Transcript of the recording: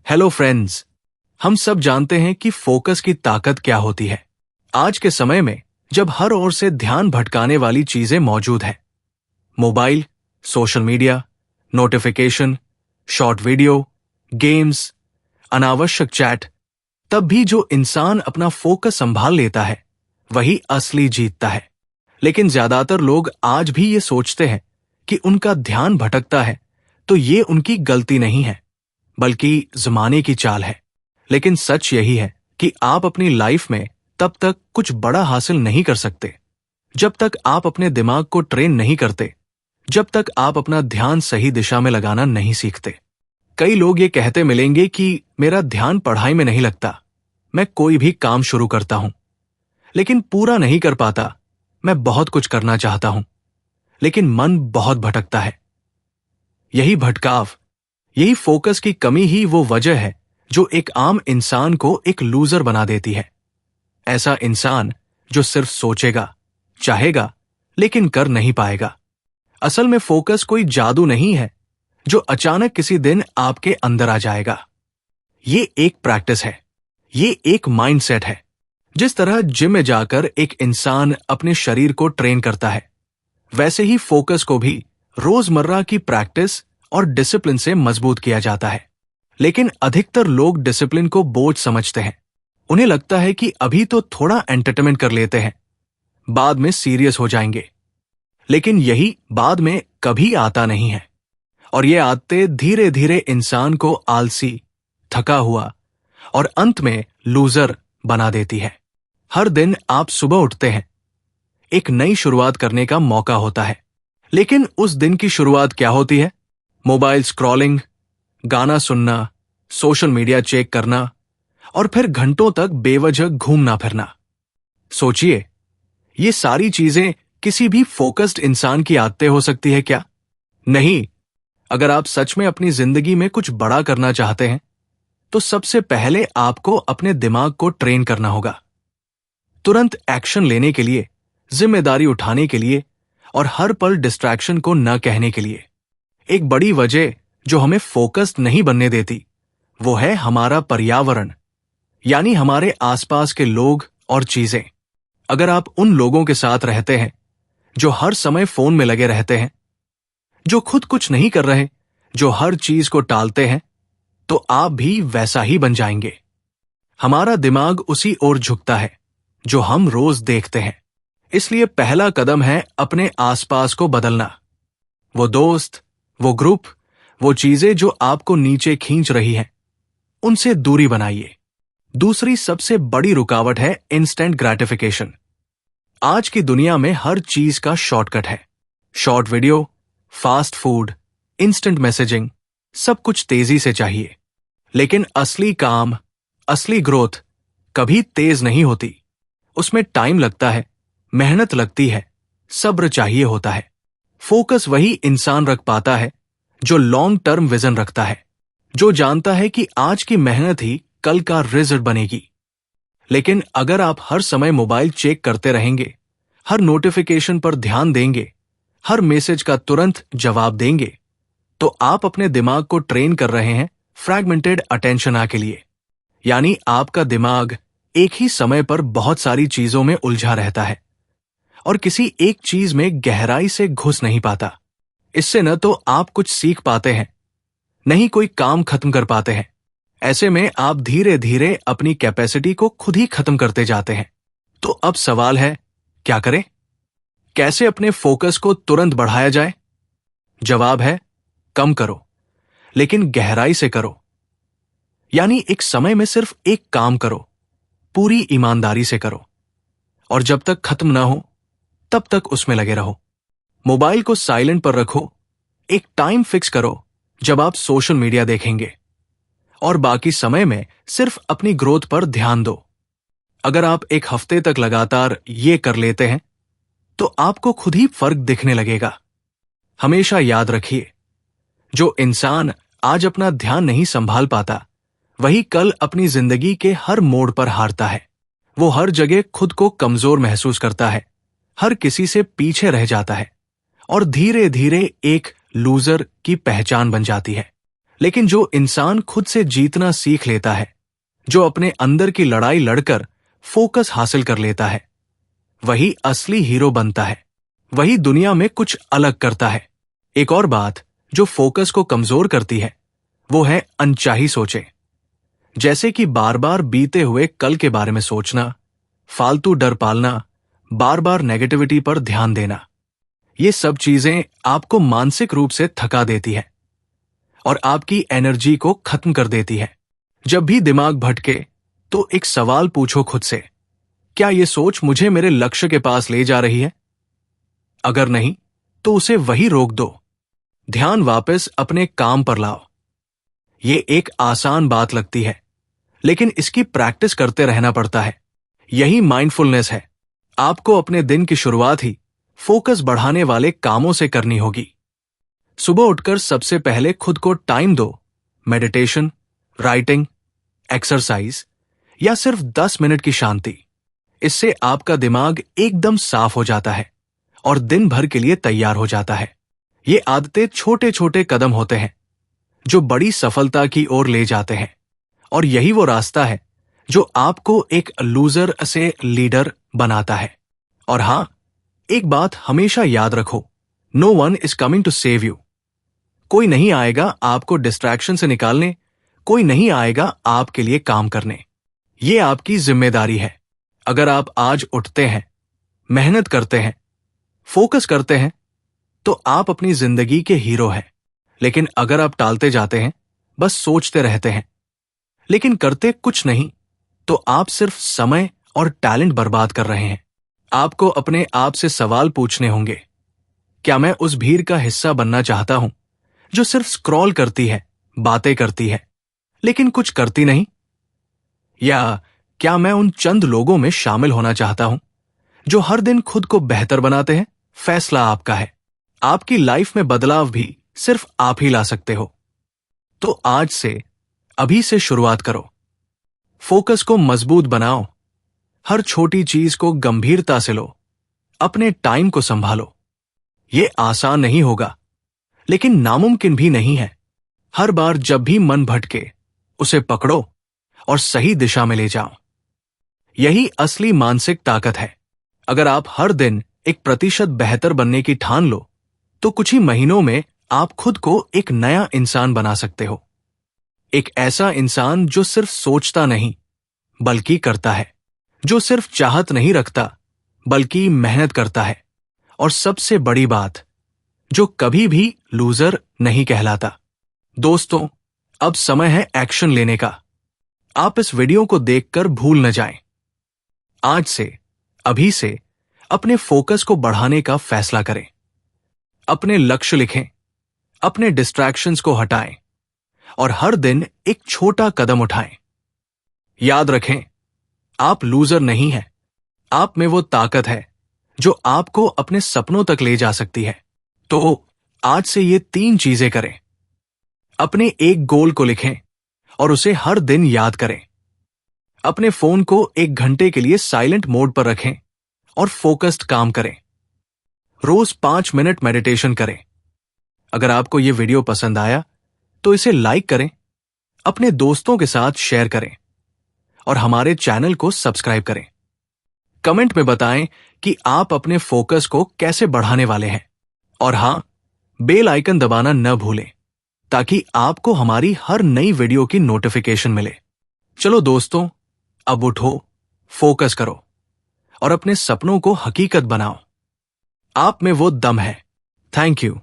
Hello friends. हम सब जानते हैं कि फोकस की ताकत क्या होती है। आज के समय में जब हर ओर से ध्यान भटकाने वाली चीजें मौजूद हैं, mobile, social media, notification, short video, games, अनावश्यक चैट, तब भी जो इंसान अपना फोकस संभाल लेता है वही असली जीतता है। लेकिन ज्यादातर लोग आज भी ये सोचते हैं कि उनका ध्यान भटकता है तो ये उनकी गलती नहीं है, बल्कि जमाने की चाल है। लेकिन सच यही है कि आप अपनी लाइफ में तब तक कुछ बड़ा हासिल नहीं कर सकते जब तक आप अपने दिमाग को ट्रेन नहीं करते, जब तक आप अपना ध्यान सही दिशा में लगाना नहीं सीखते। कई लोग ये कहते मिलेंगे कि मेरा ध्यान पढ़ाई में नहीं लगता, मैं कोई भी काम शुरू करता हूं लेकिन पूरा नहीं कर पाता, मैं बहुत कुछ करना चाहता हूं लेकिन मन बहुत भटकता है। यही भटकाव, यही फोकस की कमी ही वो वजह है जो एक आम इंसान को एक लूजर बना देती है। ऐसा इंसान जो सिर्फ सोचेगा, चाहेगा, लेकिन कर नहीं पाएगा। असल में फोकस कोई जादू नहीं है जो अचानक किसी दिन आपके अंदर आ जाएगा। ये एक प्रैक्टिस है, ये एक माइंडसेट है। जिस तरह जिम में जाकर एक इंसान अपने शरीर को ट्रेन करता है, वैसे ही फोकस को भी रोजमर्रा की प्रैक्टिस और डिसिप्लिन से मजबूत किया जाता है। लेकिन अधिकतर लोग डिसिप्लिन को बोझ समझते हैं। उन्हें लगता है कि अभी तो थोड़ा एंटरटेनमेंट कर लेते हैं, बाद में सीरियस हो जाएंगे। लेकिन यही बाद में कभी आता नहीं है और ये आदतें धीरे धीरे इंसान को आलसी, थका हुआ और अंत में लूजर बना देती है। हर दिन आप सुबह उठते हैं, एक नई शुरुआत करने का मौका होता है, लेकिन उस दिन की शुरुआत क्या होती है? मोबाइल स्क्रॉलिंग, गाना सुनना, सोशल मीडिया चेक करना और फिर घंटों तक बेवजह घूमना फिरना। सोचिए, ये सारी चीजें किसी भी फोकस्ड इंसान की आदतें हो सकती है क्या? नहीं। अगर आप सच में अपनी जिंदगी में कुछ बड़ा करना चाहते हैं तो सबसे पहले आपको अपने दिमाग को ट्रेन करना होगा। तुरंत एक्शन लेने के लिए, जिम्मेदारी उठाने के लिए और हर पल डिस्ट्रैक्शन को न कहने के लिए। एक बड़ी वजह जो हमें फोकस्ड नहीं बनने देती वो है हमारा पर्यावरण, यानी हमारे आसपास के लोग और चीजें। अगर आप उन लोगों के साथ रहते हैं जो हर समय फोन में लगे रहते हैं, जो खुद कुछ नहीं कर रहे, जो हर चीज को टालते हैं, तो आप भी वैसा ही बन जाएंगे। हमारा दिमाग उसी ओर झुकता है जो हम रोज देखते हैं। इसलिए पहला कदम है अपने आसपास को बदलना। वो दोस्त, वो ग्रुप, वो चीजें जो आपको नीचे खींच रही हैं, उनसे दूरी बनाइए। दूसरी सबसे बड़ी रुकावट है इंस्टेंट ग्रेटिफिकेशन। आज की दुनिया में हर चीज का शॉर्टकट है। Short video, fast food, instant messaging, सब कुछ तेजी से चाहिए। लेकिन असली काम, असली ग्रोथ कभी तेज नहीं होती। उसमें टाइम लगता है, मेहनत लगती है, सब्र चाहिए होता है। फोकस वही इंसान रख पाता है जो लॉन्ग टर्म विजन रखता है, जो जानता है कि आज की मेहनत ही कल का रिजल्ट बनेगी। लेकिन अगर आप हर समय मोबाइल चेक करते रहेंगे, हर नोटिफिकेशन पर ध्यान देंगे, हर मैसेज का तुरंत जवाब देंगे, तो आप अपने दिमाग को ट्रेन कर रहे हैं फ्रैगमेंटेड अटेंशन के लिए। यानी आपका दिमाग एक ही समय पर बहुत सारी चीजों में उलझा रहता है और किसी एक चीज में गहराई से घुस नहीं पाता। इससे न तो आप कुछ सीख पाते हैं, न ही कोई काम खत्म कर पाते हैं। ऐसे में आप धीरे धीरे अपनी कैपेसिटी को खुद ही खत्म करते जाते हैं। तो अब सवाल है, क्या करें? कैसे अपने फोकस को तुरंत बढ़ाया जाए? जवाब है, कम करो, लेकिन गहराई से करो। यानी एक समय में सिर्फ एक काम करो, पूरी ईमानदारी से करो, और जब तक खत्म ना हो तब तक उसमें लगे रहो। मोबाइल को साइलेंट पर रखो, एक टाइम फिक्स करो जब आप सोशल मीडिया देखेंगे, और बाकी समय में सिर्फ अपनी ग्रोथ पर ध्यान दो। अगर आप एक हफ्ते तक लगातार ये कर लेते हैं तो आपको खुद ही फर्क दिखने लगेगा। हमेशा याद रखिए, जो इंसान आज अपना ध्यान नहीं संभाल पाता वही कल अपनी जिंदगी के हर मोड़ पर हारता है। वो हर जगह खुद को कमजोर महसूस करता है, हर किसी से पीछे रह जाता है और धीरे धीरे एक लूजर की पहचान बन जाती है। लेकिन जो इंसान खुद से जीतना सीख लेता है, जो अपने अंदर की लड़ाई लड़कर फोकस हासिल कर लेता है, वही असली हीरो बनता है, वही दुनिया में कुछ अलग करता है। एक और बात जो फोकस को कमजोर करती है वो है अनचाही सोचें, जैसे कि बार बार बीते हुए कल के बारे में सोचना, फालतू डर पालना, बार बार नेगेटिविटी पर ध्यान देना। ये सब चीजें आपको मानसिक रूप से थका देती है और आपकी एनर्जी को खत्म कर देती है। जब भी दिमाग भटके तो एक सवाल पूछो खुद से, क्या ये सोच मुझे मेरे लक्ष्य के पास ले जा रही है? अगर नहीं तो उसे वही रोक दो, ध्यान वापस अपने काम पर लाओ। ये एक आसान बात लगती है, लेकिन इसकी प्रैक्टिस करते रहना पड़ता है। यही माइंडफुलनेस है। आपको अपने दिन की शुरुआत ही फोकस बढ़ाने वाले कामों से करनी होगी। सुबह उठकर सबसे पहले खुद को टाइम दो। मेडिटेशन, राइटिंग, एक्सरसाइज या सिर्फ 10 मिनट की शांति। इससे आपका दिमाग एकदम साफ हो जाता है और दिन भर के लिए तैयार हो जाता है। ये आदतें छोटे छोटे कदम होते हैं जो बड़ी सफलता की ओर ले जाते हैं, और यही वो रास्ता है जो आपको एक लूजर से लीडर बनाता है। और हां, एक बात हमेशा याद रखो, no one is coming to save you. कोई नहीं आएगा आपको डिस्ट्रैक्शन से निकालने, कोई नहीं आएगा आपके लिए काम करने। ये आपकी जिम्मेदारी है। अगर आप आज उठते हैं, मेहनत करते हैं, फोकस करते हैं, तो आप अपनी जिंदगी के हीरो हैं। लेकिन अगर आप टालते जाते हैं, बस सोचते रहते हैं, लेकिन करते कुछ नहीं, तो आप सिर्फ समय और टैलेंट बर्बाद कर रहे हैं। आपको अपने आप से सवाल पूछने होंगे, क्या मैं उस भीड़ का हिस्सा बनना चाहता हूं जो सिर्फ स्क्रॉल करती है, बातें करती है, लेकिन कुछ करती नहीं? या क्या मैं उन चंद लोगों में शामिल होना चाहता हूं जो हर दिन खुद को बेहतर बनाते हैं? फैसला आपका है। आपकी लाइफ में बदलाव भी सिर्फ आप ही ला सकते हो। तो आज से, अभी से शुरुआत करो। फोकस को मजबूत बनाओ। हर छोटी चीज को गंभीरता से लो। अपने टाइम को संभालो। ये आसान नहीं होगा, लेकिन नामुमकिन भी नहीं है। हर बार जब भी मन भटके, उसे पकड़ो और सही दिशा में ले जाओ। यही असली मानसिक ताकत है। अगर आप हर दिन 1% बेहतर बनने की ठान लो, तो कुछ ही महीनों में आप खुद को एक नया इंसान बना सकते हो। एक ऐसा इंसान जो सिर्फ सोचता नहीं, बल्कि करता है, जो सिर्फ चाहत नहीं रखता, बल्कि मेहनत करता है, और सबसे बड़ी बात, जो कभी भी लूजर नहीं कहलाता। दोस्तों, अब समय है एक्शन लेने का। आप इस वीडियो को देखकर भूल न जाएं। आज से, अभी से अपने फोकस को बढ़ाने का फैसला करें। अपने लक्ष्य लिखें, अपने डिस्ट्रैक्शंस को हटाएं और हर दिन एक छोटा कदम उठाएं। याद रखें, आप लूजर नहीं हैं। आप में वो ताकत है जो आपको अपने सपनों तक ले जा सकती है। तो आज से ये 3 चीजें करें। अपने एक गोल को लिखें और उसे हर दिन याद करें। अपने फोन को 1 घंटे के लिए साइलेंट मोड पर रखें और फोकस्ड काम करें। रोज 5 मिनट मेडिटेशन करें। अगर आपको यह वीडियो पसंद आया तो इसे लाइक करें, अपने दोस्तों के साथ शेयर करें और हमारे चैनल को सब्सक्राइब करें। कमेंट में बताएं कि आप अपने फोकस को कैसे बढ़ाने वाले हैं। और हां, बेल आइकन दबाना न भूलें ताकि आपको हमारी हर नई वीडियो की नोटिफिकेशन मिले। चलो दोस्तों, अब उठो, फोकस करो और अपने सपनों को हकीकत बनाओ। आप में वो दम है। Thank you.